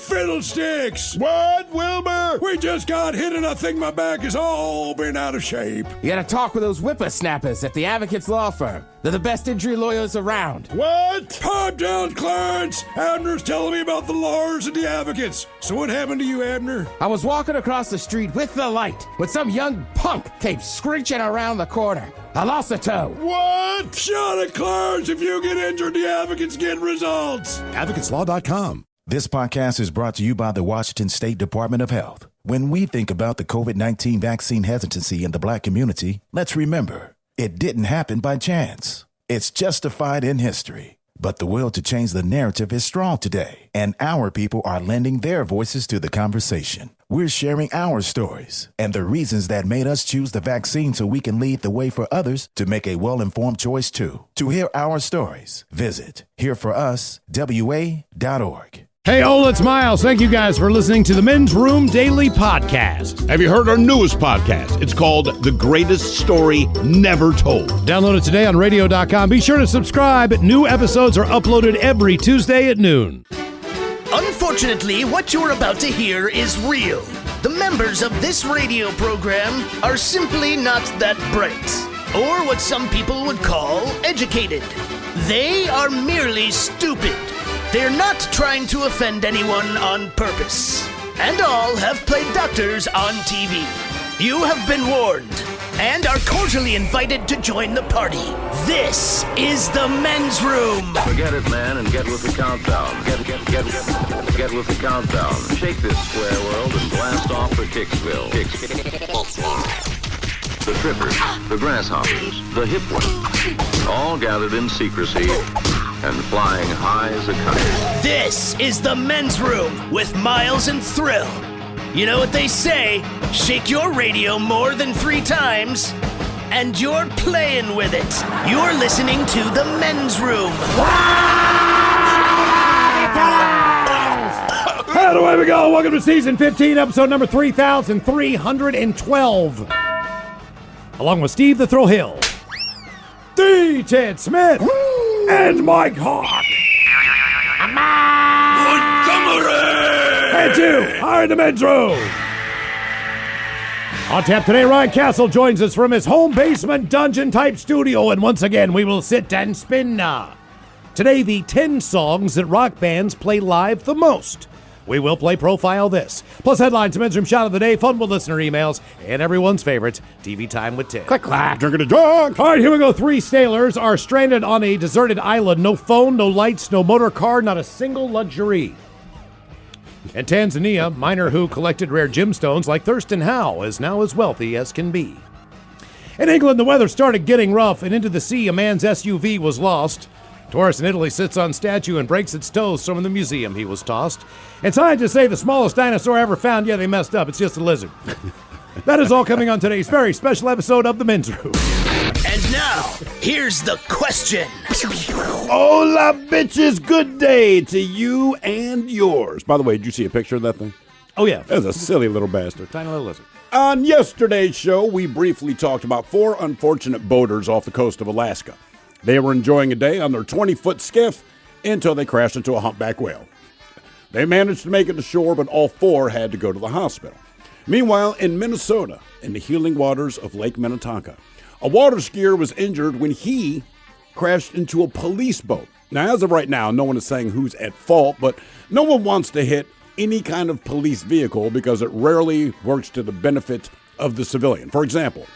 fiddlesticks! What, Wilbur? We just got hit and I think my back has all been out of shape. You gotta talk with those whippersnappers at the Advocates Law Firm. They're the best injury lawyers around. What? Pipe down, Clarence! Abner's telling me about the lawyers and the advocates. So what happened to you, Abner? I was walking across the street with the light when some young punk came screeching around the corner. I lost a toe. What? Shut it, Clarence! If you get injured, the advocates get results. AdvocatesLaw.com. This podcast is brought to you by the Washington State Department of Health. When we think about the COVID-19 vaccine hesitancy in the Black community, let's remember, it didn't happen by chance. It's justified in history. But the will to change the narrative is strong today, and our people are lending their voices to the conversation. We're sharing our stories and the reasons that made us choose the vaccine so we can lead the way for others to make a well-informed choice too. To hear our stories, visit hereforuswa.org. Hey, it's Miles. Thank you guys for listening to the Men's Room Daily Podcast. Have you heard our newest podcast? It's called The Greatest Story Never Told. Download it today on radio.com. Be sure to subscribe. New episodes are uploaded every Tuesday at noon. Unfortunately, what you're about to hear is real. The members of this radio program are simply not that bright, or what some people would call educated. They are merely stupid. They're not trying to offend anyone on purpose. And all have played doctors on TV. You have been warned and are cordially invited to join the party. This is the Men's Room. Forget it, man, and get with the countdown. Get with the countdown. Shake this square world and blast off for Kicksville. The trippers, the grasshoppers, the hip ones, all gathered in secrecy and flying high as a kite. This is the Men's Room with Miles and Thrill. You know what they say, shake your radio more than 3 times, and you're playing with it. You're listening to the Men's Room. And away we go. Welcome to Season 15, episode number 3,312. Along with Steve the Thrill Hill, D. Ted Smith, and Mike Hawk. And you are in the Men's Room. On tap today, Ryan Castle joins us from his home basement dungeon-type studio, and once again, we will sit and spin. Today, the 10 songs that rock bands play live the most. We will play Profile This. Plus headlines, Men's Room Shot of the Day, fun with listener emails, and everyone's favorite, TV Time with Ted. Click, clack. Drinkity drunk. All right, here we go. 3 sailors are stranded on a deserted island. No phone, no lights, no motor car, not a single luxury. In Tanzania, miner who collected rare gemstones like Thurston Howe is now as wealthy as can be. In England, the weather started getting rough, and into the sea, a man's SUV was lost. Tourist in Italy sits on statue and breaks its toes from the museum he was tossed. And scientists say the smallest dinosaur ever found, they messed up. It's just a lizard. That is all coming on today's very special episode of The Men's Room. And now, here's the question. Hola, bitches. Good day to you and yours. By the way, did you see a picture of that thing? Oh, yeah. That's a silly little bastard. Tiny little lizard. On yesterday's show, we briefly talked about 4 unfortunate boaters off the coast of Alaska. They were enjoying a day on their 20-foot skiff until they crashed into a humpback whale. They managed to make it to shore, but all 4 had to go to the hospital. Meanwhile, in Minnesota, in the healing waters of Lake Minnetonka, a water skier was injured when he crashed into a police boat. Now, as of right now, no one is saying who's at fault, but no one wants to hit any kind of police vehicle because it rarely works to the benefit of the civilian. For example,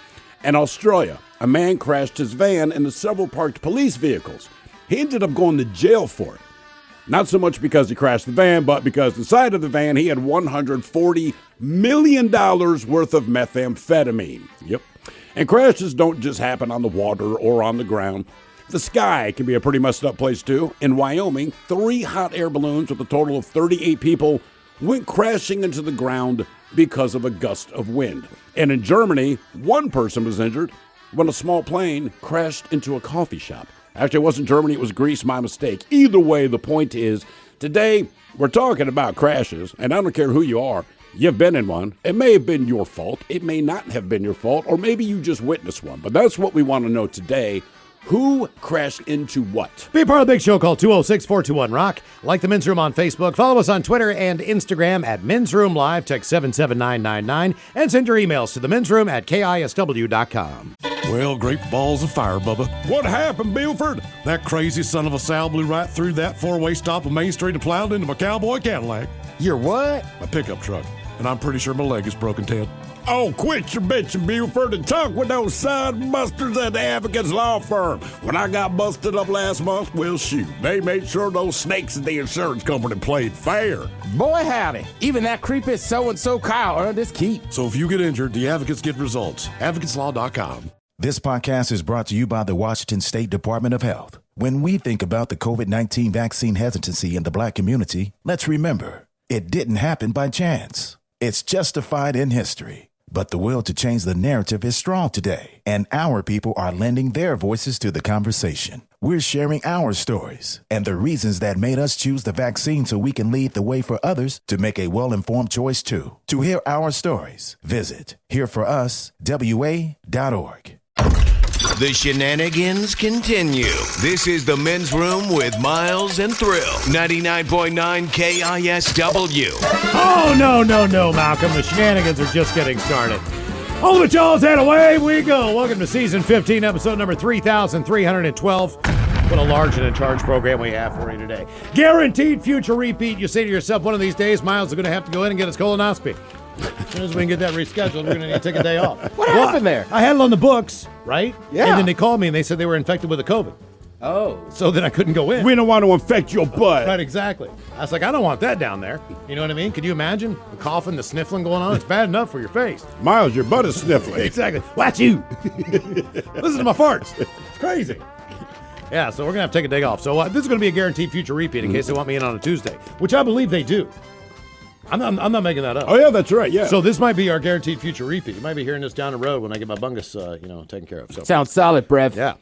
in Australia, a man crashed his van into several parked police vehicles. He ended up going to jail for it. Not so much because he crashed the van, but because inside of the van he had $140 million worth of methamphetamine. Yep. And crashes don't just happen on the water or on the ground. The sky can be a pretty messed up place too. In Wyoming, 3 hot air balloons with a total of 38 people went crashing into the ground because of a gust of wind. And in Germany, 1 person was injured when a small plane crashed into a coffee shop. Actually, it wasn't Germany, it was Greece, my mistake. Either way, the point is, today we're talking about crashes, and I don't care who you are, you've been in one. It may have been your fault, it may not have been your fault, or maybe you just witnessed one. But that's what we want to know today. Who crashed into what? Be a part of the big show. Call 206-421-ROCK. Like the Men's Room on Facebook. Follow us on Twitter and Instagram at Men's Room Live. Text 77999 and send your emails to themensroom@KISW.com. Well, great balls of fire, Bubba. What happened, Buford? That crazy son of a Sal blew right through that four-way stop on Main Street and plowed into my cowboy Cadillac. Your what? My pickup truck. And I'm pretty sure my leg is broken, Ted. Oh, quit your bitching, Buford, and talk with those side busters at the Advocates Law Firm. When I got busted up last month, well, shoot, they made sure those snakes at the insurance company played fair. Boy, howdy. Even that creepy so-and-so Kyle earned his keep. So if you get injured, the advocates get results. AdvocatesLaw.com. This podcast is brought to you by the Washington State Department of Health. When we think about the COVID-19 vaccine hesitancy in the Black community, let's remember, it didn't happen by chance. It's justified in history. But the will to change the narrative is strong today, and our people are lending their voices to the conversation. We're sharing our stories and the reasons that made us choose the vaccine so we can lead the way for others to make a well-informed choice too. To hear our stories, visit hereforuswa.org. The shenanigans continue. This is the Men's Room with Miles and Thrill. 99.9 KISW. Oh, no, Malcolm. The shenanigans are just getting started. All the y'all's had away we go. Welcome to Season 15, Episode number 3,312. What a large and in charge program we have for you today. Guaranteed future repeat. You say to yourself, one of these days, Miles is going to have to go in and get his colonoscopy. As soon as we can get that rescheduled, we're going to need to take a day off. What happened there? I had it on the books, right? Yeah. And then they called me and they said they were infected with a COVID. Oh. So then I couldn't go in. We don't want to infect your butt. Right, exactly. I was like, I don't want that down there. You know what I mean? Could you imagine the coughing, the sniffling going on? It's bad enough for your face. Miles, your butt is sniffling. Exactly. Watch you. Listen to my farts. It's crazy. Yeah, so we're going to have to take a day off. So this is going to be a guaranteed future repeat in case they want me in on a Tuesday, which I believe they do. I'm not making that up. Oh, yeah, that's right, yeah. So this might be our guaranteed future repeat. You might be hearing this down the road when I get my bungus, taken care of. So. Sounds solid, Brev. Yeah.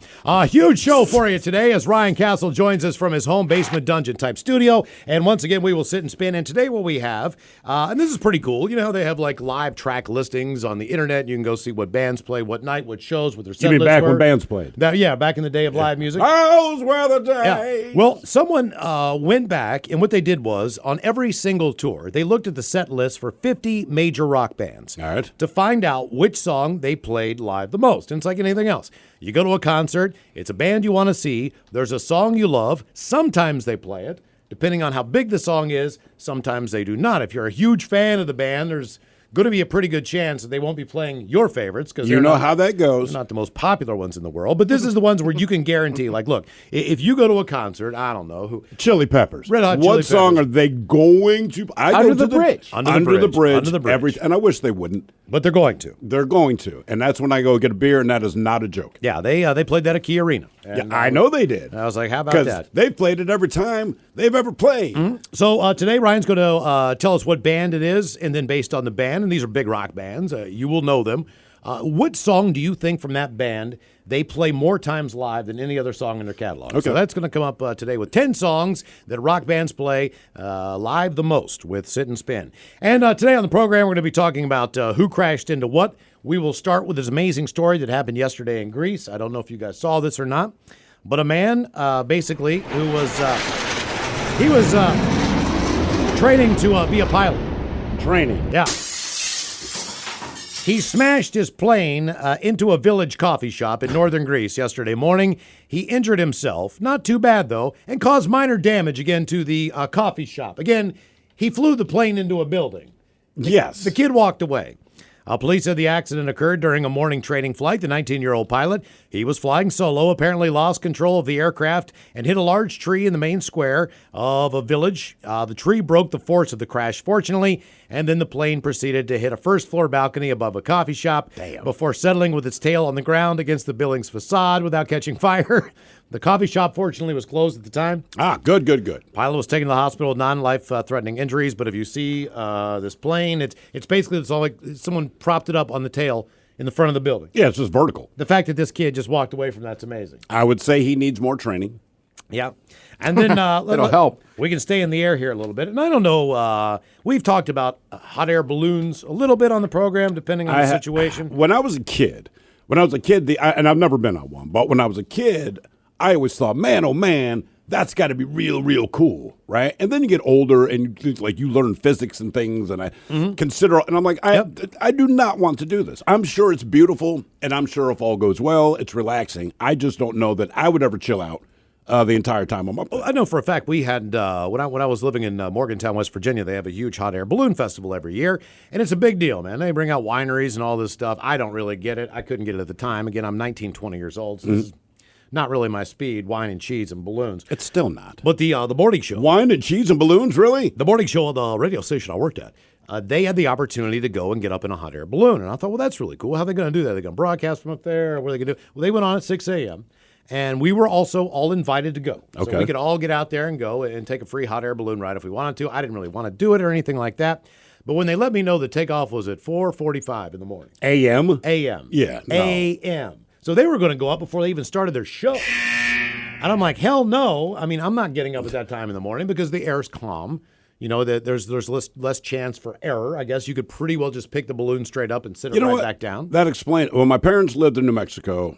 Huge show for you today as Ryan Castle joins us from his home basement dungeon type studio. And once again, we will sit and spin. And today what we have, and this is pretty cool. You know how they have like live track listings on the internet. You can go see what bands play, what night, what shows, what their set You mean lists back were. when bands played? Yeah, back in the day of live music. Those were the days. Yeah. Well, someone went back, and what they did was, on every single tour, they looked at the set list for 50 major rock bands. All right. To find out which song they played live the most. And it's like anything else. You go to a concert, it's a band you want to see, there's a song you love, sometimes they play it. Depending on how big the song is, sometimes they do not. If you're a huge fan of the band, there's going to be a pretty good chance that they won't be playing your favorites because You know how that goes. they're not the most popular ones in the world. But this is the ones where you can guarantee, like, look, if you go to a concert, I don't know who. Chili Peppers. Red Hot Chili What song Peppers. are they going to? Under the Bridge. Under the bridge. And I wish they wouldn't. But they're going to. They're going to. And that's when I go get a beer, and that is not a joke. Yeah, they played that at Key Arena. And, I know they did. I was like, how about Because that? they've played it every time they've ever played. So today, Ryan's going to tell us what band it is, and then based on the band, and these are big rock bands, you will know them. What song do you think from that band they play more times live than any other song in their catalog? Okay. So that's going to come up today with 10 songs that rock bands play live the most with Sit and Spin. And today on the program, we're going to be talking about who crashed into what. We will start with this amazing story that happened yesterday in Greece. I don't know if you guys saw this or not, but a man basically who was training to be a pilot. Training. Yeah. He smashed his plane into a village coffee shop in northern Greece yesterday morning. He injured himself, not too bad though, and caused minor damage again to the coffee shop. Again, he flew the plane into a building. Yes. The kid walked away. Police said the accident occurred during a morning training flight. The 19-year-old pilot, he was flying solo, apparently lost control of the aircraft and hit a large tree in the main square of a village. The tree broke the force of the crash, fortunately, and then the plane proceeded to hit a first-floor balcony above a coffee shop before settling with its tail on the ground against the building's facade without catching fire. The coffee shop, fortunately, was closed at the time. Good. Pilot was taken to the hospital with non-life-threatening injuries, but if you see this plane, it's basically it's all like someone propped it up on the tail in the front of the building. Yeah, it's just vertical. The fact that this kid just walked away from that's amazing. I would say he needs more training. Yeah. And then It'll help. We can stay in the air here a little bit. And I don't know, we've talked about hot air balloons a little bit on the program, depending on the situation. When I was a kid, When I was a kid, and I've never been on one, but when I was a kid, I always thought, man, oh man, that's got to be real, real cool, right? And then you get older and you learn physics and things, and I consider, and I'm like, I do not want to do this. I'm sure it's beautiful, and I'm sure if all goes well, it's relaxing. I just don't know that I would ever chill out the entire time I'm up there. Well, I know for a fact we had, when I was living in Morgantown, West Virginia, they have a huge hot air balloon festival every year, and it's a big deal, man. They bring out wineries and all this stuff. I don't really get it. I couldn't get it at the time. Again, I'm 19, 20 years old, so this is not really my speed, wine and cheese and balloons. It's still not. But the morning show. Wine and cheese and balloons, really? The morning show at the radio station I worked at, they had the opportunity to go and get up in a hot air balloon. And I thought, well, that's really cool. How are they going to do that? Are they going to broadcast from up there? What are they going to do? Well, they went on at 6 a.m., and we were also all invited to go. Okay. So we could all get out there and go and take a free hot air balloon ride if we wanted to. I didn't really want to do it or anything like that. But when they let me know the takeoff was at 4:45 in the morning. A.M.? A.M. Yeah. No. A.M. So they were going to go up before they even started their show. And I'm like, hell no. I mean, I'm not getting up at that time in the morning because the air's calm. You know, that there's less chance for error. I guess you could pretty well just pick the balloon straight up and sit it right back down. That explains. Well, my parents lived in New Mexico.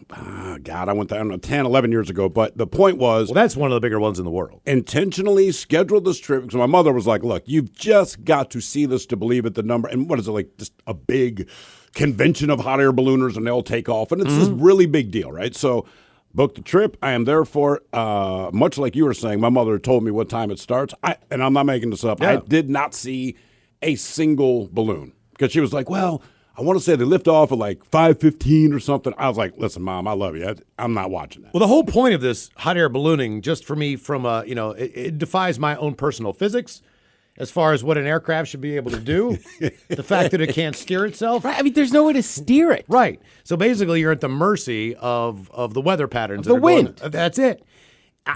God, I went there, I don't know, 10, 11 years ago. But the point was. Well, that's one of the bigger ones in the world. Intentionally scheduled this trip because my mother was like, look, you've just got to see this to believe it, the number. And what is it, like just a big convention of hot air ballooners and they'll take off. And it's this really big deal, right? So booked the trip. I am there for it. Much like you were saying, my mother told me what time it starts. And I'm not making this up. Yeah. I did not see a single balloon because she was like, well, I want to say they lift off at like 5:15 or something. I was like, listen, Mom, I love you. I'm not watching that. Well, the whole point of this hot air ballooning, just for me, from it defies my own personal physics. As far as what an aircraft should be able to do, the fact that it can't steer itself. Right. I mean, there's no way to steer it. Right. So basically, you're at the mercy of the weather patterns. The wind. That's it.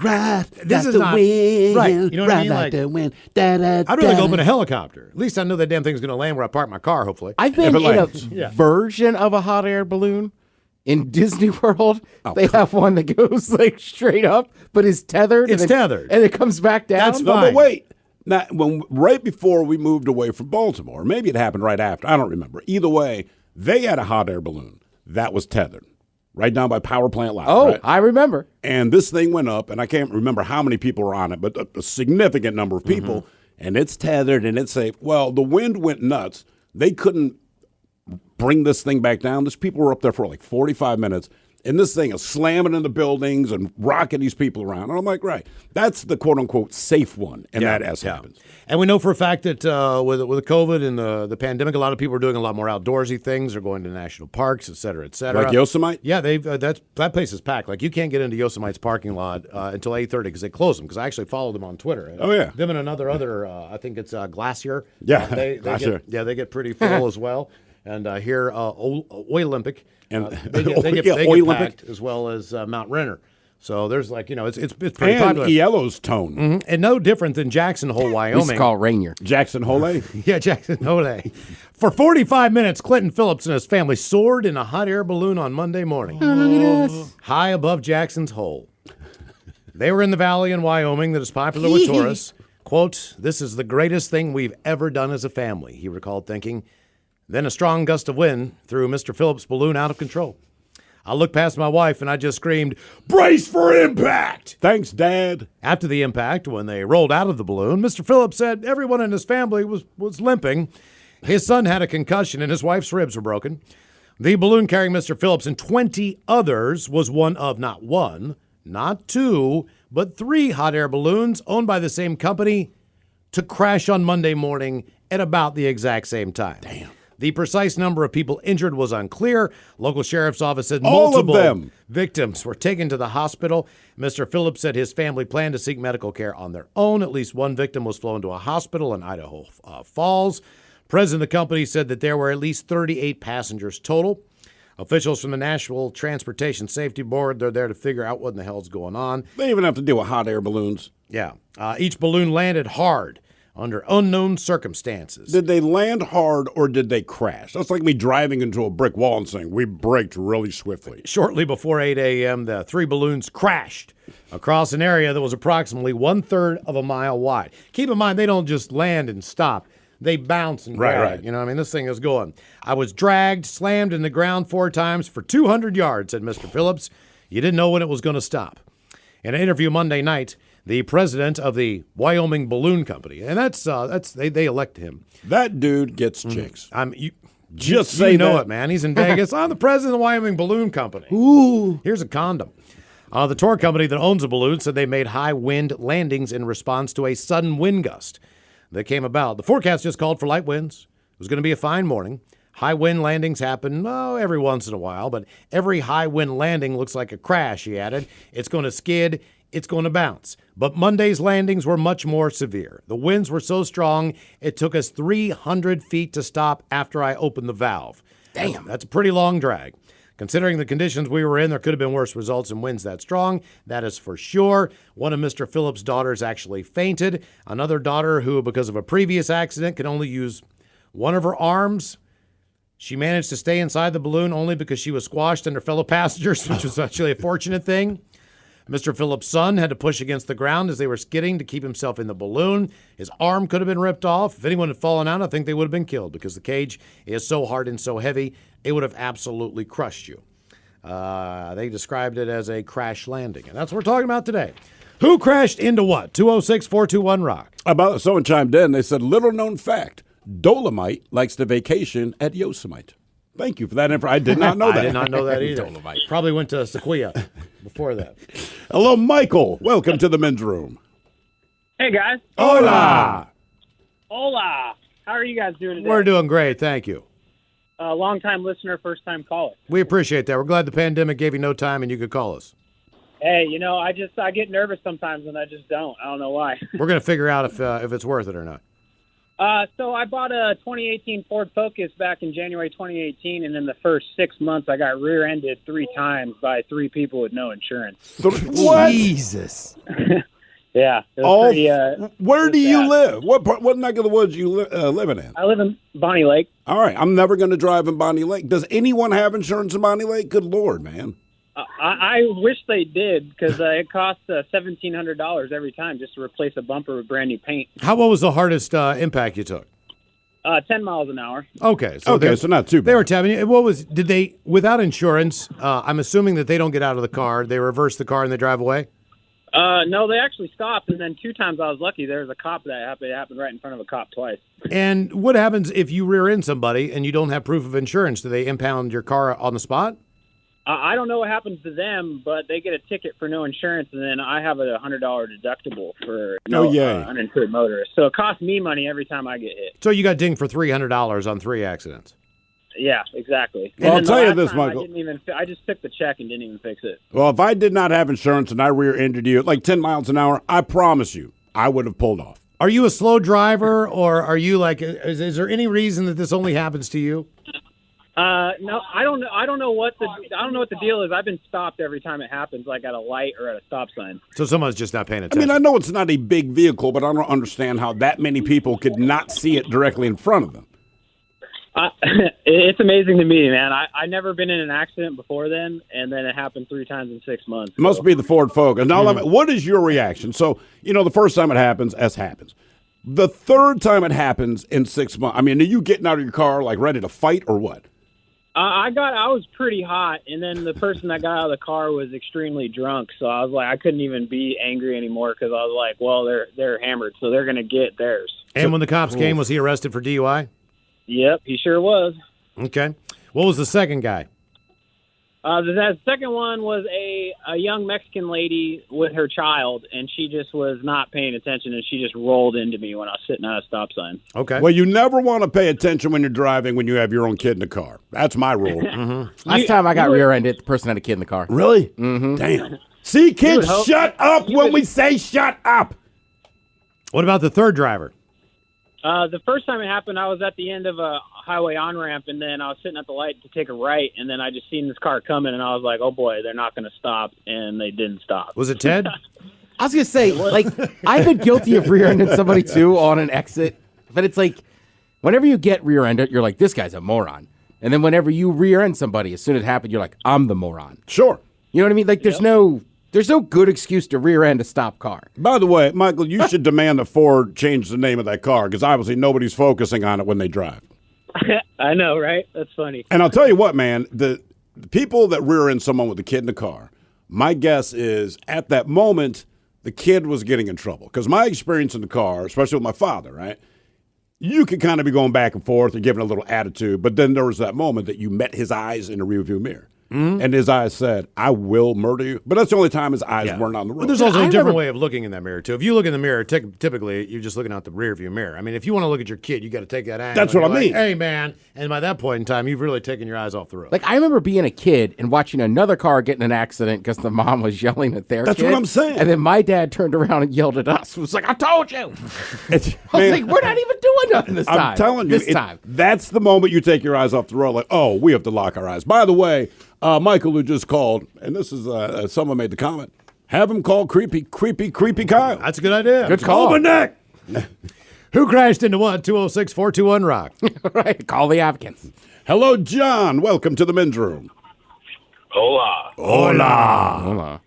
Ride this is the not wind, right. You know what I mean? like the wind. Da, da, I'd really da. go up in a helicopter. At least I know that damn thing's going to land where I park my car. Hopefully, I've been in a Yeah. version of a hot air balloon in Disney World. They have one that goes like straight up, but is tethered. It's tethered, and it comes back down. That's No, fine. but wait. Now, right before we moved away from Baltimore, maybe it happened right after. I don't remember. Either way, they had a hot air balloon that was tethered right down by Power Plant Live. Oh, right? I remember. And this thing went up, and I can't remember how many people were on it, but a significant number of people. And it's tethered, and it's safe. Well, the wind went nuts. They couldn't bring this thing back down. These people were up there for like 45 minutes. And this thing is slamming into buildings and rocking these people around. And I'm like, right, that's the quote-unquote safe one, and that has happened. And we know for a fact that with COVID and the pandemic, a lot of people are doing a lot more outdoorsy things. They're going to national parks, et cetera, et cetera. Like Yosemite? Yeah, that place is packed. Like, you can't get into Yosemite's parking lot until 8:30 because they close them. Because I actually followed them on Twitter. Oh, yeah. Them and another, I think it's Glacier. Yeah, they Glacier. They get pretty full as well. And here, Olympic. And they get packed as well as Mount Renner. So there's it's pretty popular. And Yellowstone. And no different than Jackson Hole, Wyoming. It's called Rainier. Jackson Hole? Yeah, Jackson Hole. For 45 minutes, Clinton Phillips and his family soared in a hot air balloon on Monday morning. Oh, look at us. High above Jackson's Hole. They were in the valley in Wyoming that is popular with tourists. Quote, "This is the greatest thing we've ever done as a family," he recalled thinking. Then a strong gust of wind threw Mr. Phillips' balloon out of control. I looked past my wife and I just screamed, "Brace for impact!" Thanks, Dad. After the impact, when they rolled out of the balloon, Mr. Phillips said everyone in his family was limping. His son had a concussion and his wife's ribs were broken. The balloon carrying Mr. Phillips and 20 others was one of not one, not two, but 3 hot air balloons owned by the same company to crash on Monday morning at about the exact same time. Damn. The precise number of people injured was unclear. Local sheriff's office said All of multiple them. victims were taken to the hospital. Mr. Phillips said his family planned to seek medical care on their own. At least one victim was flown to a hospital in Idaho Falls. President of the company said that there were at least 38 passengers total. Officials from the National Transportation Safety Board, they're there to figure out what in the hell's going on. They even have to deal with hot air balloons. Yeah. Each balloon landed hard under unknown circumstances. Did they land hard or did they crash? That's like me driving into a brick wall and saying, we braked really swiftly. Shortly before 8 a.m., the 3 balloons crashed across an area that was approximately 1/3 of a mile wide. Keep in mind, they don't just land and stop. they bounce and Right, drag. right. You know what I mean? This thing is going. I was dragged, slammed in the ground 4 times for 200 yards, said Mr. Phillips. You didn't know when it was going to stop. In an interview Monday night, the president of the Wyoming Balloon Company, and they elect him. That dude gets chicks. Just say you know that. it, man. He's in Vegas. I'm the president of the Wyoming Balloon Company. Ooh. Here's a condom. The tour company that owns the balloon said they made high wind landings in response to a sudden wind gust that came about. The forecast just called for light winds. It was going to be a fine morning. High wind landings happen every once in a while, but every high wind landing looks like a crash, he added. It's going to skid. It's going to bounce. But Monday's landings were much more severe. The winds were so strong, it took us 300 feet to stop after I opened the valve. Damn. That's a pretty long drag. Considering the conditions we were in, there could have been worse results in winds that strong. That is for sure. One of Mr. Phillips' daughters actually fainted. Another daughter who, because of a previous accident, could only use one of her arms. She managed to stay inside the balloon only because she was squashed under fellow passengers, which was actually a fortunate thing. Mr. Phillips' son had to push against the ground as they were skidding to keep himself in the balloon. His arm could have been ripped off. If anyone had fallen out, I think they would have been killed because the cage is so hard and so heavy, it would have absolutely crushed you. They described it as a crash landing, and that's what we're talking about today. Who crashed into what? 206-421-ROCK. Someone chimed in. They said, little known fact, Dolomite likes to vacation at Yosemite. Thank you for that info. I did not know that. I did not know that either. Probably went to Sequoia before that. Hello, Michael. Welcome to the men's room. Hey, guys. Hola. Hola. How are you guys doing today? We're doing great. Thank you. Long-time listener, first-time caller. We appreciate that. We're glad the pandemic gave you no time and you could call us. Hey, I get nervous sometimes and I just don't. I don't know why. We're going to figure out if it's worth it or not. So I bought a 2018 Ford Focus back in January 2018, and in the first 6 months, I got rear-ended 3 times by 3 people with no insurance. What? Jesus. Yeah. It was pretty, where do you sad. live? What neck of the woods you living in? I live in Bonnie Lake. All right. I'm never going to drive in Bonnie Lake. Does anyone have insurance in Bonnie Lake? Good Lord, man. I wish they did because it costs $1,700 every time just to replace a bumper with brand new paint. What was the hardest impact you took? 10 miles an hour. Okay. So not too bad. They were tapping you. Did they, without insurance, I'm assuming that they don't get out of the car, they reverse the car and they drive away? No, they actually stopped, and then 2 times I was lucky. There was a cop that happened. It happened right in front of a cop twice. And what happens if you rear end somebody and you don't have proof of insurance? Do they impound your car on the spot? I don't know what happens to them, but they get a ticket for no insurance, and then I have a $100 deductible for uninsured motorists. So it costs me money every time I get hit. So you got dinged for $300 on 3 accidents. Yeah, exactly. Well, I'll And tell the you last this, time Michael. I just took the check and didn't even fix it. Well, if I did not have insurance and I rear-ended you at like 10 miles an hour, I promise you, I would have pulled off. Are you a slow driver, or are you like, is there any reason that this only happens to you? No, I don't know. I don't know what the deal is. I've been stopped every time it happens, like at a light or at a stop sign. So someone's just not paying I attention. mean, I know it's not a big vehicle, but I don't understand how that many people could not see it directly in front of them. It's amazing to me, man. I never been in an accident before then, and then it happened 3 times in 6 months. It must be the Ford Focus. Now, what is your reaction? So, the first time it happens, as happens. The third time it happens in 6 months, I mean, are you getting out of your car like ready to fight or what? I was pretty hot, and then the person that got out of the car was extremely drunk, so I was like, I couldn't even be angry anymore because I was like, well, they're hammered, so they're going to get theirs. And when the cops came, was he arrested for DUI? Yep, he sure was. Okay. What was the second guy? The second one was a young Mexican lady with her child, and she just was not paying attention, and she just rolled into me when I was sitting at a stop sign. Okay. Well, you never want to pay attention when you're driving when you have your own kid in the car. That's my rule. Last time I got rear-ended, the person had a kid in the car. Really? Mm-hmm. Damn. See, kids, shut up when we say shut up. What about the third driver? The first time it happened, I was at the end of a highway on-ramp, and then I was sitting at the light to take a right, and then I just seen this car coming, and I was like, oh, boy, they're not going to stop, and they didn't stop. Was it Ted? I was going to say, I've been guilty of rear-ending somebody, too, on an exit. But it's like, whenever you get rear-ended, you're like, this guy's a moron. And then whenever you rear-end somebody, as soon as it happened, you're like, I'm the moron. Sure. You know what I mean? Like, there's no There's no good excuse to rear end a stop car. By the way, Michael, you should demand that Ford change the name of that car because obviously nobody's focusing on it when they drive. I know, right? That's funny. And I'll tell you what, man, the people that rear end someone with a kid in the car, my guess is at that moment, the kid was getting in trouble. Because my experience in the car, especially with my father, right, you could kind of be going back and forth and giving a little attitude, but then there was that moment that you met his eyes in the rearview mirror. And his eyes said, I will murder you. But that's the only time his eyes weren't on the road. But there's also a different way of looking in that mirror, too. If you look in the mirror, typically you're just looking out the rear view mirror. I mean, if you want to look at your kid, you got to take that angle. That's what I mean. Hey, man. And by that point in time, you've really taken your eyes off the road. Like, I remember being a kid and watching another car get in an accident because the mom was yelling at their kid. That's what I'm saying. And then my dad turned around and yelled at us. It was like, I told you. I was like, we're not even doing nothing this time. I'm telling you, that's the moment you take your eyes off the road. Like, oh, we have to lock our eyes. By the way, Michael, who just called, and this is someone made the comment, have him call creepy Kyle. That's a good idea. Good call. Over neck. Who crashed into what? 206-421-ROCK. Right. Call the Advocates. Hello, John. Welcome to the men's room. Hola. Hola.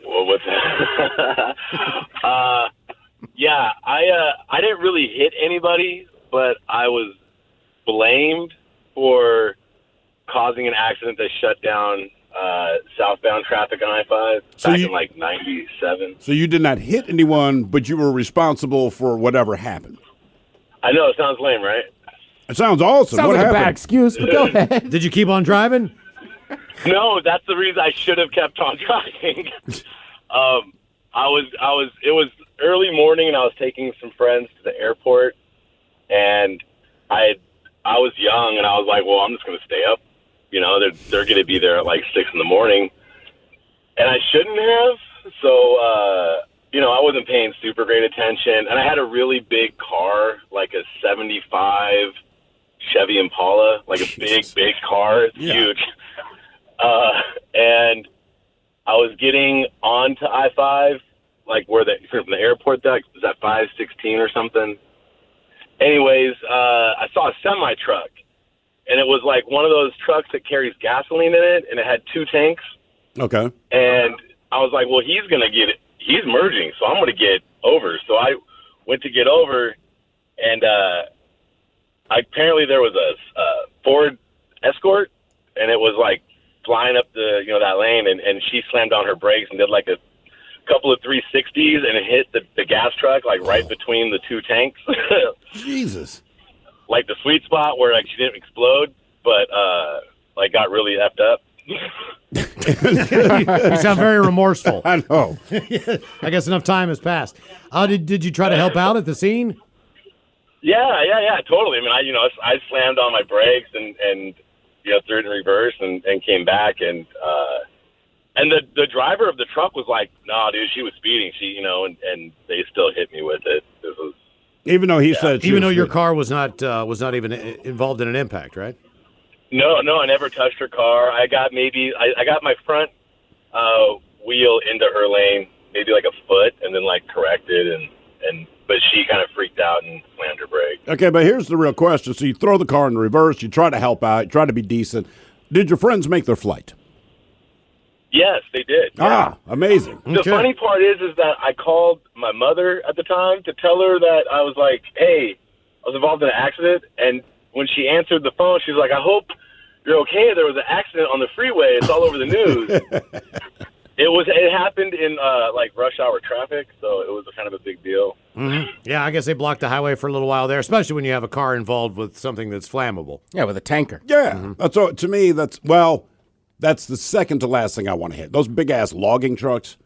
Well, what's that? Yeah, I didn't really hit anybody, but I was blamed for causing an accident that shut down southbound traffic on I-5 back in like 97. So you did not hit anyone, but you were responsible for whatever happened. I know, it sounds lame, right? It sounds awesome. Sounds what like happened? a bad excuse, but go ahead. Did you keep on driving? No, that's the reason I should have kept on driving. It was early morning and I was taking some friends to the airport, and I was young and I was like, well, I'm just going to stay up. You know, they're going to be there at like 6 in the morning, and I shouldn't have. So, I wasn't paying super great attention, and I had a really big car, like a 75 Chevy Impala, like a big car. It's huge. And I was getting onto I-5, like where from the airport deck, was that 516 or something? Anyways, I saw a semi-truck, and it was like one of those trucks that carries gasoline in it, and it had 2 tanks. Okay. And I was like, well, he's merging, so I'm going to get over. So I went to get over, and apparently there was a Ford Escort, and it was like flying up that lane, and she slammed on her brakes and did like a couple of 360s, and it hit the gas truck like right between the 2 tanks. Jesus. Like the sweet spot where like she didn't explode, but like got really effed up. You sound very remorseful. I know. I guess enough time has passed. Did you try to help out at the scene? Yeah, totally. I mean, I slammed on my brakes and threw it in reverse and came back, and the driver of the truck was like, "No, dude, she was speeding." She, and they still hit me with it. This was, even though he said, even though your car was not even involved in an impact, right? No, I never touched her car. I got my front wheel into her lane, maybe like a foot, and then like corrected, but she kind of freaked out and slammed her brake. Okay, but here's the real question. So you throw the car in reverse, you try to help out, you try to be decent. Did your friends make their flight? Yes, they did. Ah, amazing. The funny part is that I called my mother at the time to tell her that I was like, hey, I was involved in an accident, and when she answered the phone, she was like, I hope you're okay. There was an accident on the freeway. It's all over the news. It happened in like rush hour traffic, so it was kind of a big deal. Mm-hmm. Yeah, I guess they blocked the highway for a little while there, especially when you have a car involved with something that's flammable. Yeah, with a tanker. Yeah, that's all, to me. That's the second to last thing I want to hit. Those big ass logging trucks.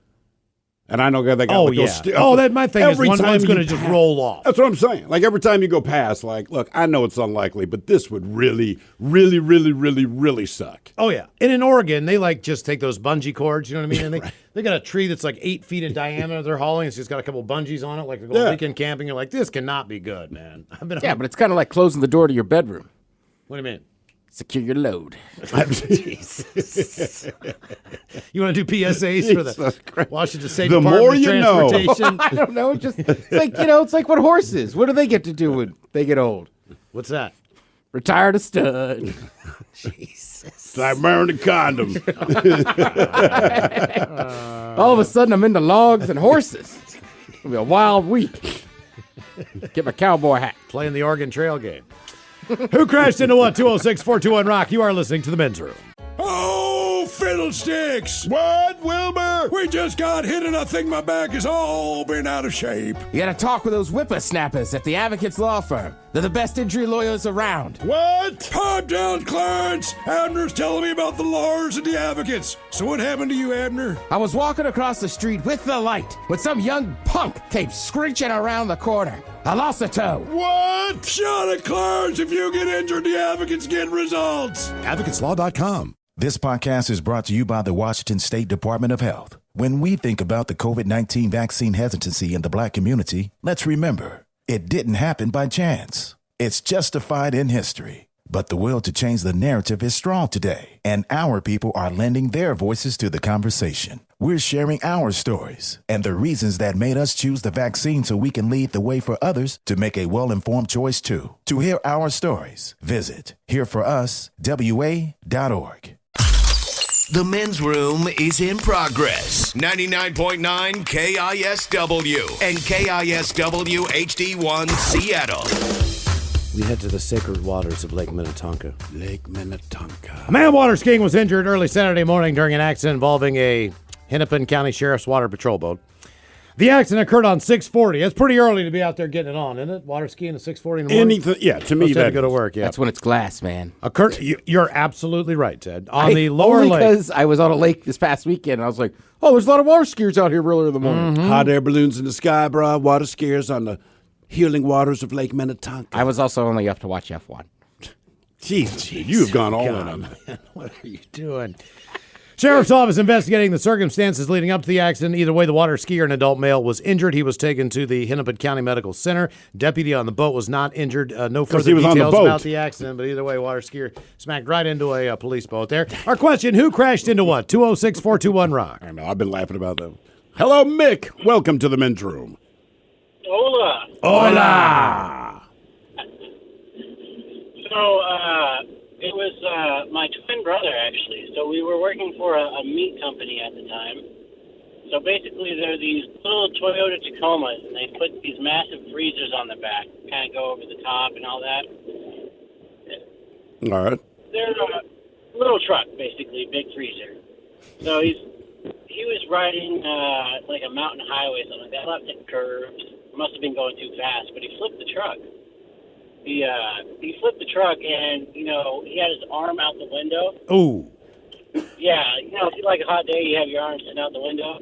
And I know they got that my thing is one's going to just roll off. That's what I'm saying. Like every time you go past, like, look, I know it's unlikely, but this would really, really, really, really, really suck. Oh yeah, and in Oregon, they like just take those bungee cords. You know what I mean? And they got a tree that's like 8 feet in diameter. They're hauling. It's just got a couple bungees on it, like they're going weekend camping. You're like, this cannot be good, man. But it's kind of like closing the door to your bedroom. What do you mean? Secure your load. Jesus. You want to do PSAs for the Washington State the Department more of you Transportation? I don't know. It's like, it's like what horses. What do they get to do when they get old? What's that? Retire to stud. Jesus. It's like wearing a condom. All of a sudden, I'm into logs and horses. It'll be a wild week. Get my cowboy hat. Playing the Oregon Trail game. Who crashed into what? 206-421-ROCK. You are listening to The Men's Room. Oh, fiddlesticks! What, Wilbur? We just got hit and I think my back is all been out of shape. You gotta talk with those whippersnappers at the Advocates Law Firm. They're the best injury lawyers around. What? Pipe down, Clarence! Abner's telling me about the lawyers and the advocates. So what happened to you, Abner? I was walking across the street with the light when some young punk came screeching around the corner. I lost a toe. What? Shut it, Clarence! If you get injured, the advocates get results. AdvocatesLaw.com. This podcast is brought to you by the Washington State Department of Health. When we think about the COVID-19 vaccine hesitancy in the Black community, let's remember, it didn't happen by chance. It's justified in history. But the will to change the narrative is strong today, and our people are lending their voices to the conversation. We're sharing our stories and the reasons that made us choose the vaccine so we can lead the way for others to make a well-informed choice too. To hear our stories, visit hereforuswa.org. The Men's Room is in progress. 99.9 KISW and KISW HD1 Seattle. We head to the sacred waters of Lake Minnetonka. Lake Minnetonka. A man water skiing was injured early Saturday morning during an accident involving a Hennepin County Sheriff's Water Patrol boat. The accident occurred on 6:40. It's pretty early to be out there getting it on, isn't it? Water skiing at 6:40 in the morning. Anything? Yeah, to me that that go to work. Yeah, That's when it's glass, man. You're absolutely right, Ted. On the lower only lake, because I was on a lake this past weekend, and I was like, "Oh, there's a lot of water skiers out here earlier in the morning." Hot air balloons in the sky, bro. Water skiers on the healing waters of Lake Minnetonka. I was also only up to watch F1. Jeez, you have gone all in on that. man, what are you doing? Sheriff's Office investigating the circumstances leading up to the accident. Either way, the water skier, an adult male, was injured. He was taken to the Hennepin County Medical Center. Deputy on the boat was not injured. No further details about the accident, but either way, water skier smacked right into a police boat there. Our question, who crashed into what? 206-421-ROCK. I know, I've been laughing about that. Hello, Mick. Welcome to the Men's Room. Hola. Hola. So, it was my twin brother, actually. So we were working for a meat company at the time. So basically, they're these little Toyota Tacomas, and they put these massive freezers on the back, kind of go over the top and all that. All right. They're a little truck, basically, big freezer. So he was riding like a mountain highway, something like that, left at curves. Must have been going too fast, but he flipped the truck. He flipped the truck, and, you know, he had his arm out the window. Ooh. Yeah, you know, if you like a hot day, you have your arm sitting out the window.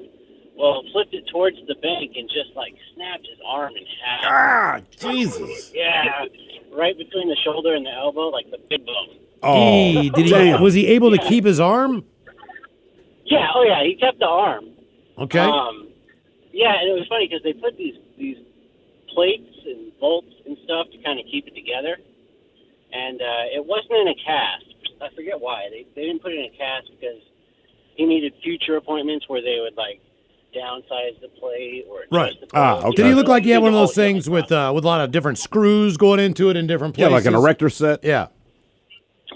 Well, flipped it towards the bank and just, like, snapped his arm in half. Ah, Jesus. Yeah, right between the shoulder and the elbow, like the big bone. Oh, was he able to keep his arm? Yeah, oh yeah, he kept the arm. Okay. Yeah, and it was funny because they put these plates and bolts and stuff to kind of keep it together. And it wasn't in a cast. I forget why. They didn't put it in a cast because he needed future appointments where they would, like, downsize the plate or adjust the plate. Okay. Did he look like he had one of those things with a lot of different screws going into it in different places? Yeah, like an erector set? Yeah.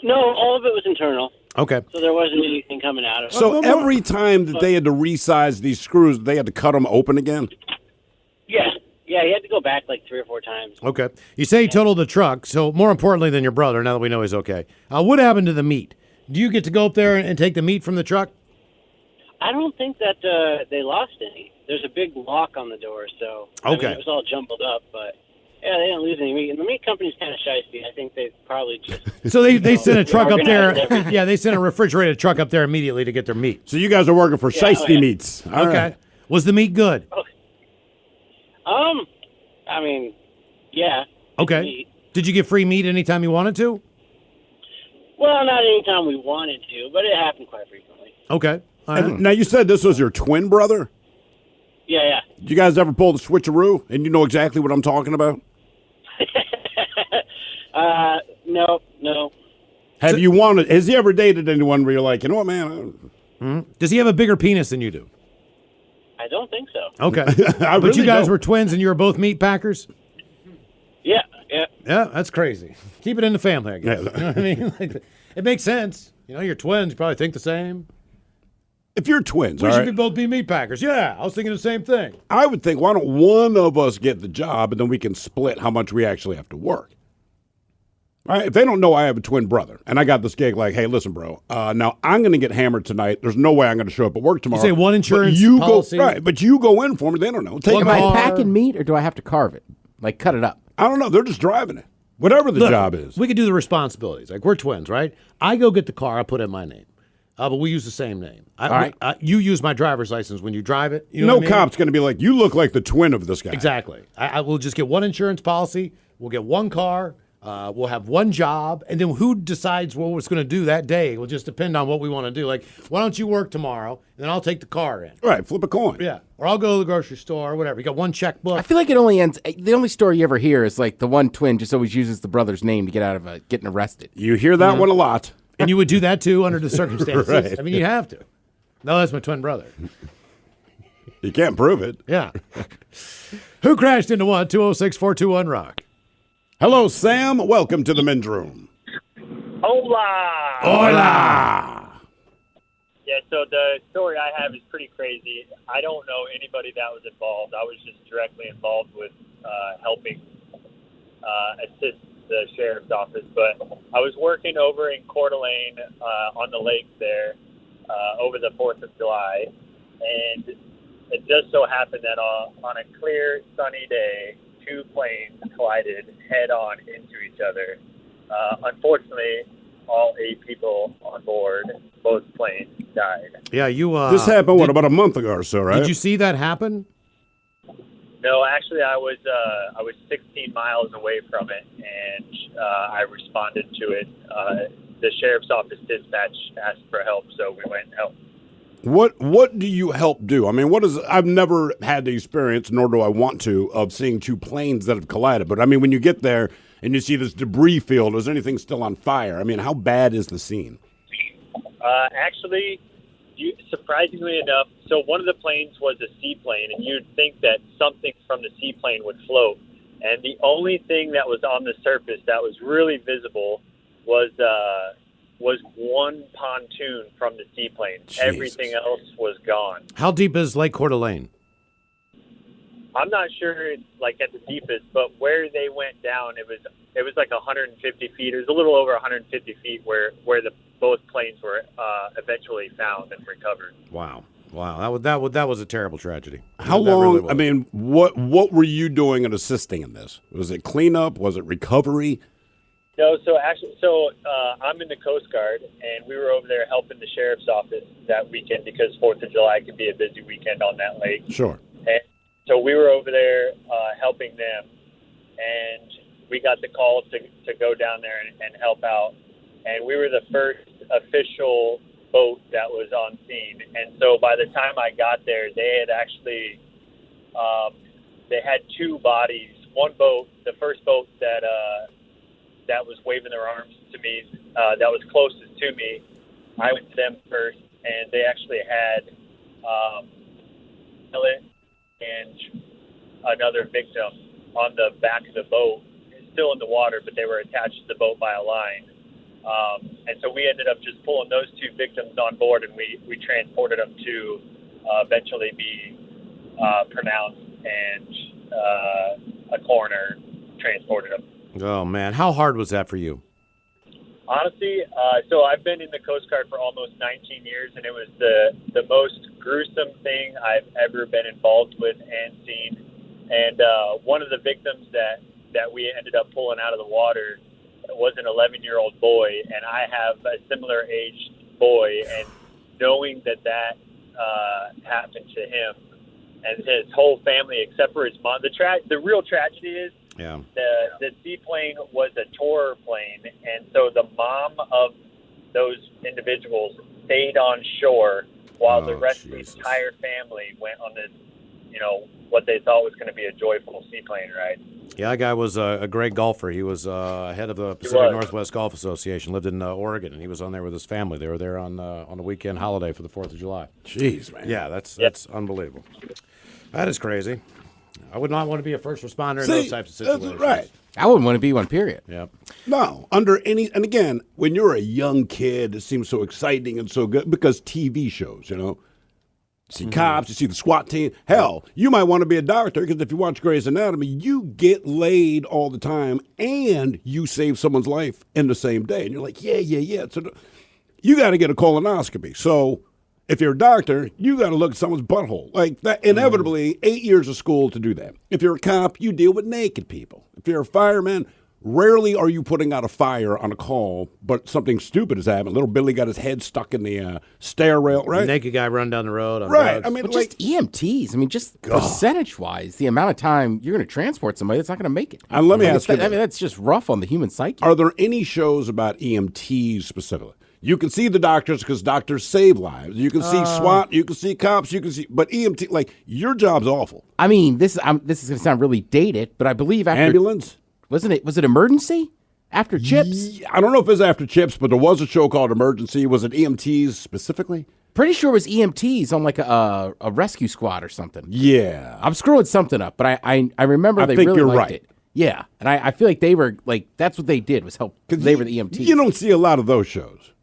No, all of it was internal. Okay. So there wasn't anything coming out of it. So every time that they had to resize these screws, they had to cut them open again? Yeah, he had to go back like 3 or 4 times. Okay. You say he totaled the truck, so more importantly than your brother, now that we know he's okay, what happened to the meat? Do you get to go up there and take the meat from the truck? I don't think that they lost any. There's a big lock on the door, so I mean, it was all jumbled up, but yeah, they didn't lose any meat. And the meat company's kind of shiesty. I think they probably just... So they sent a truck up there. Yeah, they sent a refrigerated truck up there immediately to get their meat. So you guys are working for shiesty meats. All okay. Right. Was the meat good? I mean, yeah. Okay. Meat. Did you get free meat anytime you wanted to? Well, not anytime we wanted to, but it happened quite frequently. Okay. Now, you said this was your twin brother? Yeah. Did you guys ever pull the switcheroo? And you know exactly what I'm talking about? No. Has he ever dated anyone where you're like, you know what, man? Does he have a bigger penis than you do? I don't think so. Okay. But you guys were twins and you were both meat packers? Yeah. Yeah, that's crazy. Keep it in the family, I guess. You know what I mean? Like, it makes sense. You know, you're twins. You probably think the same. If you're twins, We all should right, both be meat packers. Yeah, I was thinking the same thing. I would think, why don't one of us get the job, and then we can split how much we actually have to work? All right, if they don't know I have a twin brother, and I got this gig, like, hey, listen, bro, now I'm going to get hammered tonight. There's no way I'm going to show up at work tomorrow. You say one insurance but you policy. Go, right, but you go in for me. They don't know. Take Am them I home. packing meat or do I have to carve it? Like cut it up? I don't know. They're just driving it. Whatever the Look, job is. We could do the responsibilities. Like, we're twins, right? I go get the car. I put in my name. But we use the same name. All right. You use my driver's license when you drive it. You know No what I mean? cop's going to be like, you look like the twin of this guy. Exactly. I will just get one insurance policy. We'll get one car. We'll have one job. And then who decides what we're going to do that day will just depend on what we want to do. Like, why don't you work tomorrow, and then I'll take the car in. Right, flip a coin. Yeah. Or I'll go to the grocery store or whatever. You got one checkbook. I feel like it only ends. The only story you ever hear is like the one twin just always uses the brother's name to get out of getting arrested. You hear that one a lot. And you would do that, too, under the circumstances. Right. I mean, you have to. No, that's my twin brother. You can't prove it. Yeah. Who crashed into what? 206-421-ROCK. Hello, Sam. Welcome to the men's room. Hola! Hola! Yeah, so the story I have is pretty crazy. I don't know anybody that was involved. I was just directly involved with helping assist the sheriff's office. But I was working over in Coeur d'Alene on the lake there over the 4th of July. And it just so happened that on a clear, sunny day, two planes collided head-on into each other. Unfortunately, all 8 people on board both planes died. Yeah, you. This happened, about a month ago or so, right? Did you see that happen? No, actually, I was 16 miles away from it, and I responded to it. The sheriff's office dispatch asked for help, so we went and helped. What do you help do? I mean, I've never had the experience, nor do I want to, of seeing two planes that have collided. But I mean, when you get there and you see this debris field, is anything still on fire? I mean, how bad is the scene? Actually, surprisingly enough, so one of the planes was a seaplane, and you'd think that something from the seaplane would float. And the only thing that was on the surface that was really visible was one pontoon from the seaplane. Jesus. Everything else was gone. How deep is Lake Coeur d'Alene? I'm not sure, like at the deepest, but where they went down, it was like 150 feet. It was a little over 150 feet where both planes were eventually found and recovered. Wow, that was a terrible tragedy. How That long? really was. I mean, what were you doing and assisting in this? Was it cleanup? Was it recovery? No, I'm in the Coast Guard, and we were over there helping the sheriff's office that weekend because 4th of July could be a busy weekend on that lake. Sure. And so we were over there helping them, and we got the call to go down there and help out. And we were the first official boat that was on scene. And so by the time I got there, they had actually they had 2 bodies. One boat, the first boat that was waving their arms to me, that was closest to me, I went to them first, and they actually had Ellen and another victim on the back of the boat, still in the water, but they were attached to the boat by a line. And so we ended up just pulling those 2 victims on board, and we transported them to eventually be pronounced, and a coroner transported them. Oh man, how hard was that for you? Honestly, so I've been in the Coast Guard for almost 19 years, and it was the most gruesome thing I've ever been involved with and seen. And one of the victims that we ended up pulling out of the water was an 11-year-old boy, and I have a similar aged boy, and knowing that happened to him and his whole family except for his mom. The real tragedy is the seaplane was a tour plane, and so the mom of those individuals stayed on shore while the rest of the entire family went on this, what they thought was going to be a joyful seaplane ride. Yeah, that guy was a great golfer. He was head of the Pacific Northwest Golf Association, lived in Oregon, and he was on there with his family. They were there on a weekend holiday for the 4th of July. Jeez, man. Yeah, that's unbelievable. That is crazy. I would not want to be a first responder in those types of situations. That's right. I wouldn't want to be one, period. Yep. No, under any, and again, when you're a young kid, it seems so exciting and so good because TV shows, you see cops, you see the SWAT team. Hell, you might want to be a doctor because if you watch Grey's Anatomy, you get laid all the time and you save someone's life in the same day. And you're like, yeah. So you got to get a colonoscopy. So if you're a doctor, you got to look at someone's butthole. Like that, inevitably, 8 years of school to do that. If you're a cop, you deal with naked people. If you're a fireman, rarely are you putting out a fire on a call, but something stupid has happened. Little Billy got his head stuck in the stair rail, right? Naked guy run down the road. On right. drugs. I mean, But just EMTs. I mean, just percentage-wise, the amount of time you're going to transport somebody that's not going to make it. And let me ask you I mean, that's just rough on the human psyche. Are there any shows about EMTs specifically? You can see the doctors because doctors save lives. You can see SWAT, you can see cops, but EMT, like, your job's awful. I mean, this is going to sound really dated, but I believe after Ambulance? Was it Emergency after Chips? I don't know if it was after Chips, but there was a show called Emergency. Was it EMTs specifically? Pretty sure it was EMTs on like a rescue squad or something. Yeah. I'm screwing something up, but I remember they think really you're liked right. it. Yeah, and I feel like they were like that's what they did was help. They were the EMTs. You don't see a lot of those shows.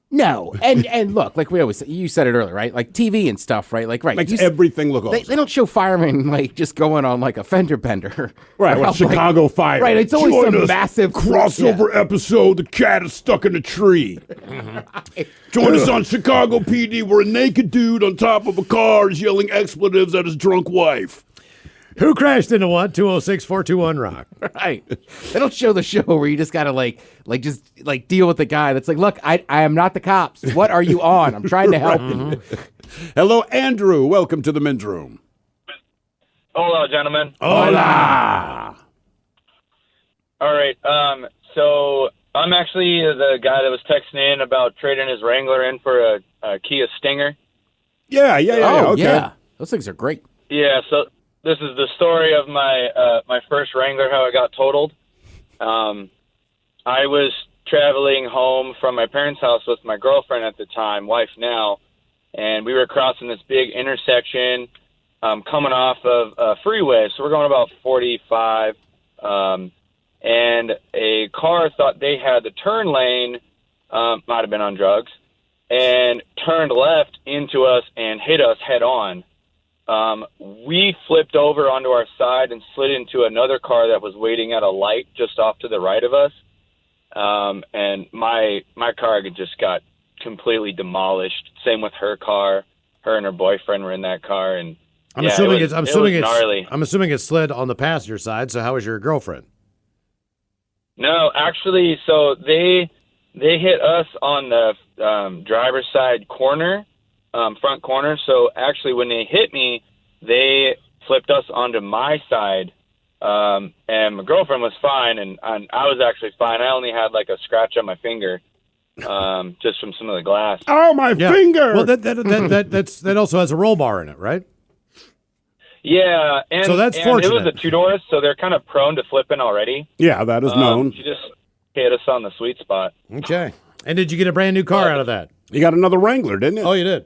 No, and look, like we always you said it earlier, right? Like TV and stuff, right? Like Makes everything look awesome. They don't show firemen like just going on like a fender bender, Right, Or with Chicago Fire. Right, it's always Join some us. massive crossover episode. The cat is stuck in a tree. Join us on Chicago PD, where a naked dude on top of a car is yelling expletives at his drunk wife. Who crashed into what? 206-421-ROCK. Right. They don't show the show where you just gotta just deal with the guy that's like, look, I am not the cops. What are you on? I'm trying to help you. Hello, Andrew. Welcome to the men's room. Hello, gentlemen. Hola. All right. So I'm actually the guy that was texting in about trading his Wrangler in for a Kia Stinger. Yeah. Okay. Yeah. Those things are great. Yeah. So this is the story of my first Wrangler, how it got totaled. I was traveling home from my parents' house with my girlfriend at the time, wife now, and we were crossing this big intersection coming off of a freeway. So we're going about 45, and a car thought they had the turn lane, might have been on drugs, and turned left into us and hit us head on. We flipped over onto our side and slid into another car that was waiting at a light just off to the right of us. And my car just got completely demolished. Same with her car. Her and her boyfriend were in that car, and I'm assuming it's gnarly. I'm assuming it slid on the passenger side. So how was your girlfriend? No, actually, so they hit us on the driver's side corner. Front corner. So actually, when they hit me, they flipped us onto my side, and my girlfriend was fine, and I was actually fine. I only had like a scratch on my finger, just from some of the glass. Oh, my finger! Well, that also has a roll bar in it, right? Yeah, and so that's and fortunate. It was a two-door, so they're kind of prone to flipping already. Yeah, that is known. She just hit us on the sweet spot. Okay. And did you get a brand new car out of that? You got another Wrangler, didn't you? Oh, you did.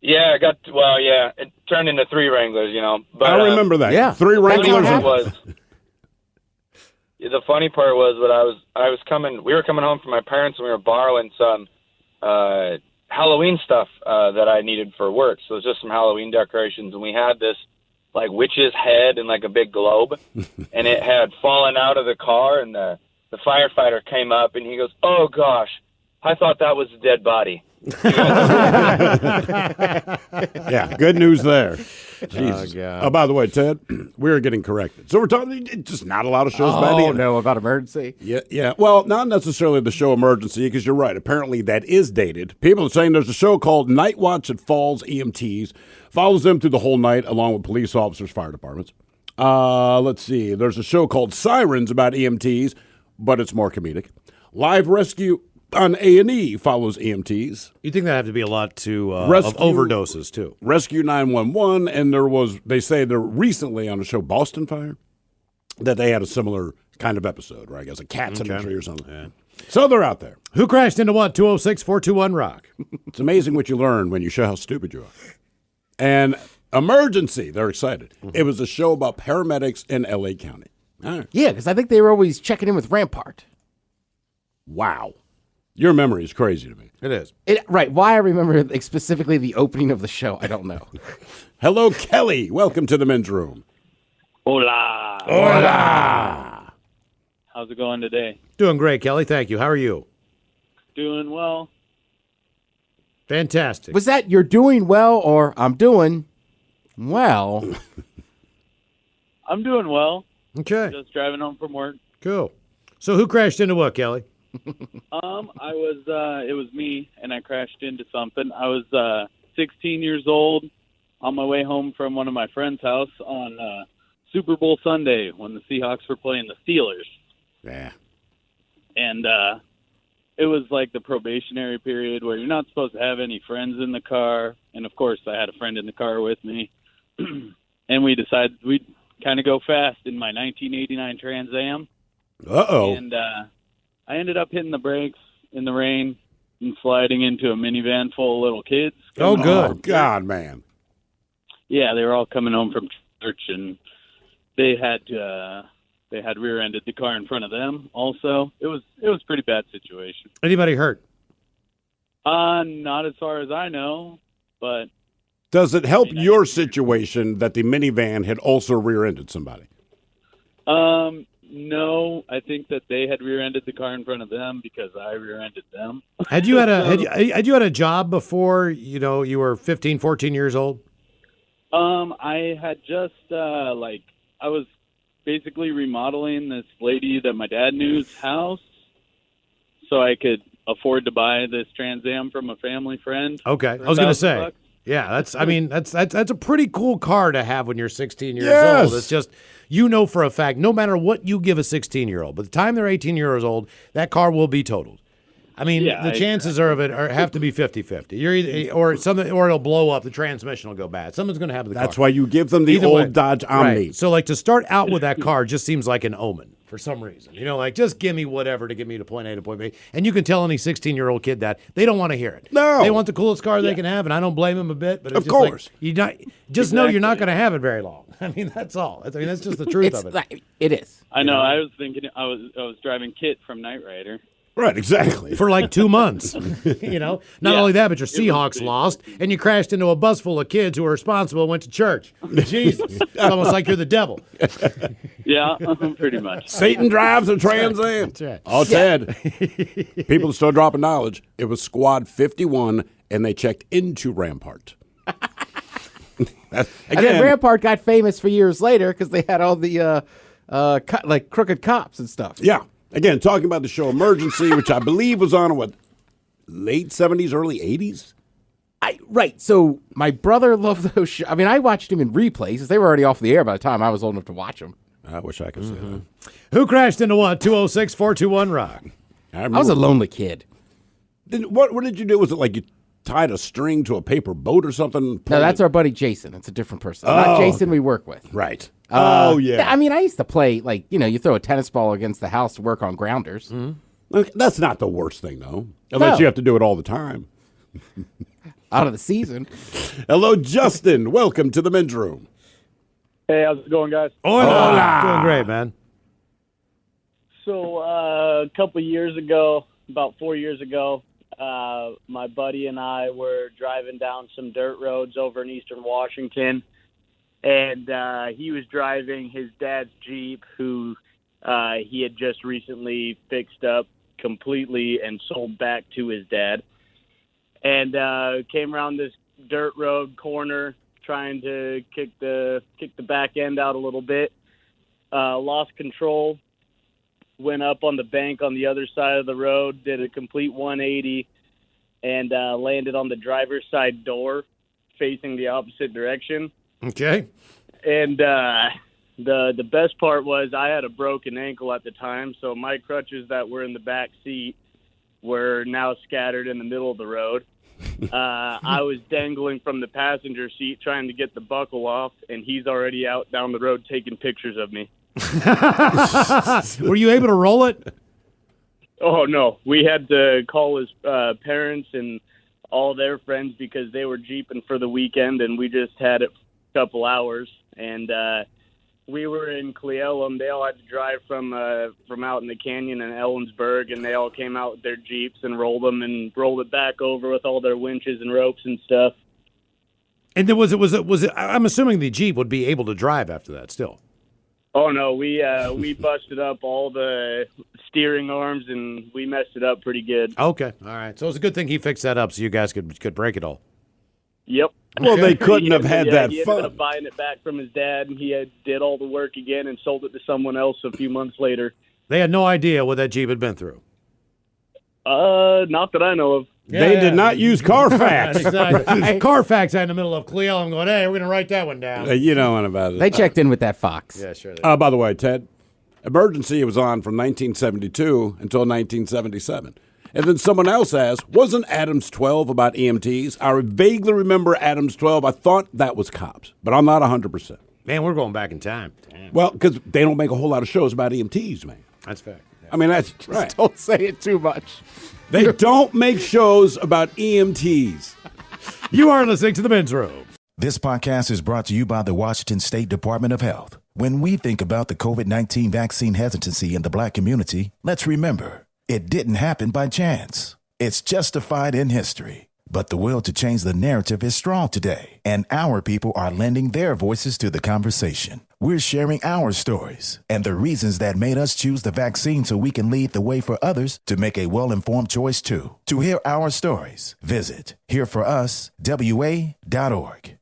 Yeah, it turned into 3 Wranglers, But I remember that. Yeah. 3 Wranglers. The funny part was we were coming home from my parents and we were borrowing some Halloween stuff that I needed for work. So it was just some Halloween decorations, and we had this like witch's head and like a big globe, and it had fallen out of the car, and the firefighter came up and he goes, "Oh gosh, I thought that was a dead body." Yeah, good news there. Jesus. God. By the way, Ted, we are getting corrected. So we're talking just not a lot of shows about it. No, about Emergency. Yeah. Well, not necessarily the show Emergency, because you're right. Apparently, that is dated. People are saying there's a show called Night Watch at Falls EMTs. Follows them through the whole night, along with police officers, fire departments. Let's see. There's a show called Sirens about EMTs, but it's more comedic. Live Rescue on A&E follows EMTs. You think that have to be a lot to of Rescue- overdoses too? Rescue 911, and they say they're recently on the show Boston Fire, that they had a similar kind of episode, where I guess a cat's in a tree or something. Yeah. So they're out there. Who crashed into what? 206-421-ROCK. It's amazing what you learn when you show how stupid you are. And Emergency. They're excited. It was a show about paramedics in L.A. County. All right. Yeah, because I think they were always checking in with Rampart. Wow. Your memory is crazy to me. It is. Right. Why I remember specifically the opening of the show, I don't know. Hello, Kelly. Welcome to the men's room. Hola. Hola. How's it going today? Doing great, Kelly. Thank you. How are you? Doing well. Fantastic. Was that you're doing well or I'm doing well? I'm doing well. Okay. Just driving home from work. Cool. So who crashed into what, Kelly? It was me, and I crashed into something. I was 16 years old on my way home from one of my friend's house on Super Bowl Sunday when the Seahawks were playing the Steelers. Yeah. And it was like the probationary period where you're not supposed to have any friends in the car. And, of course, I had a friend in the car with me. And we decided we'd kind of go fast in my 1989 Trans Am. Uh-oh. And I ended up hitting the brakes in the rain and sliding into a minivan full of little kids. Oh, good. Oh, God, man. Yeah, they were all coming home from church, and they had rear-ended the car in front of them. Also, it was a pretty bad situation. Anybody hurt? Not as far as I know, but Does it help your situation that the minivan had also rear-ended somebody? no. I think that they had rear-ended the car in front of them because I rear-ended them. Had you had a job before you were 15, 14 years old? I had just I was basically remodeling this lady that my dad knew's house, so I could afford to buy this Trans Am from a family friend. Okay, I was going to say, $1,000. yeah, that's a pretty cool car to have when you're 16 years Yes. old. It's just for a fact, no matter what you give a 16-year-old, by the time they're 18 years old, that car will be totaled. I mean, the chances have to be 50-50. You're either or it'll blow up. The transmission will go bad. Something's going to happen to the car. That's why you give them the Either old way. Dodge Omni. Right. So, to start out with that car just seems like an omen for some reason. Just give me whatever to get me to point A to point B. And you can tell any 16-year-old kid that they don't want to hear it. No. They want the coolest car they can have, and I don't blame them a bit. But it's Of just course. know you're not going to have it very long. I mean, that's all. That's just the truth of it. It is. I know. I was thinking I was driving Kit from Knight Rider. Right, exactly. For like 2 months. Not only that, but your Seahawks lost, and you crashed into a bus full of kids who were responsible and went to church. Jesus. It's almost like you're the devil. Yeah, pretty much. Satan drives a Trans Am. That's right. Oh, Ted. People still dropping knowledge. It was Squad 51, and they checked into Rampart. And then Rampart got famous for years later because they had all the crooked cops and stuff. Yeah. Again, talking about the show Emergency, which I believe was on, late 70s, early 80s? Right. So my brother loved those shows. I mean, I watched them in replays. They were already off the air by the time I was old enough to watch them. I wish I could say that. Who crashed into what? 206-421-ROCK. I was a lonely kid. What did you do? Was it like you tied a string to a paper boat or something? No, that's our buddy Jason. It's a different person. Not Jason we work with. Right. Yeah. I mean, I used to play, you throw a tennis ball against the house to work on grounders. Mm-hmm. Look, that's not the worst thing, though. Unless you have to do it all the time. Out of the season. Hello, Justin. Welcome to the men's room. Hey, how's it going, guys? Hola. Doing great, man. So a couple years ago, about 4 years ago, my buddy and I were driving down some dirt roads over in eastern Washington, and he was driving his dad's Jeep, who he had just recently fixed up completely and sold back to his dad, and came around this dirt road corner trying to kick the back end out a little bit, lost control, went up on the bank on the other side of the road, did a complete 180, and landed on the driver's side door facing the opposite direction. Okay. And the best part was I had a broken ankle at the time, so my crutches that were in the back seat were now scattered in the middle of the road. I was dangling from the passenger seat trying to get the buckle off, and he's already out down the road taking pictures of me. Were you able to roll it? Oh, no. We had to call his parents and all their friends because they were jeeping for the weekend, and we just had it couple hours, and we were in Cleellum. They all had to drive from out in the canyon in Ellensburg, and they all came out with their Jeeps and rolled it back over with all their winches and ropes and stuff. And then was it? I'm assuming the Jeep would be able to drive after that still. Oh no, we busted up all the steering arms and we messed it up pretty good. Okay, all right. So it's a good thing he fixed that up so you guys could break it all. Yep. Well, they couldn't have had that he fun. ended up buying it back from his dad, and he did all the work again and sold it to someone else a few months later. They had no idea what that Jeep had been through. Not that I know of. They did not use Carfax. Exactly. Carfax out in the middle of Cleellum going, hey, we're going to write that one down. You know what about it. They checked in with that Fox. Yeah, sure. By the way, Ted, emergency was on from 1972 until 1977. And then someone else asked, wasn't Adams 12 about EMTs? I vaguely remember Adams 12. I thought that was cops, but I'm not 100%. Man, we're going back in time. Damn. Well, because they don't make a whole lot of shows about EMTs, man. That's fair. Yeah. I mean, that's right. Don't say it too much. They don't make shows about EMTs. You are listening to The Men's Room. This podcast is brought to you by the Washington State Department of Health. When we think about the COVID-19 vaccine hesitancy in the Black community, let's remember, it didn't happen by chance. It's justified in history. But the will to change the narrative is strong today, and our people are lending their voices to the conversation. We're sharing our stories and the reasons that made us choose the vaccine so we can lead the way for others to make a well-informed choice too. To hear our stories, visit hereforuswa.org.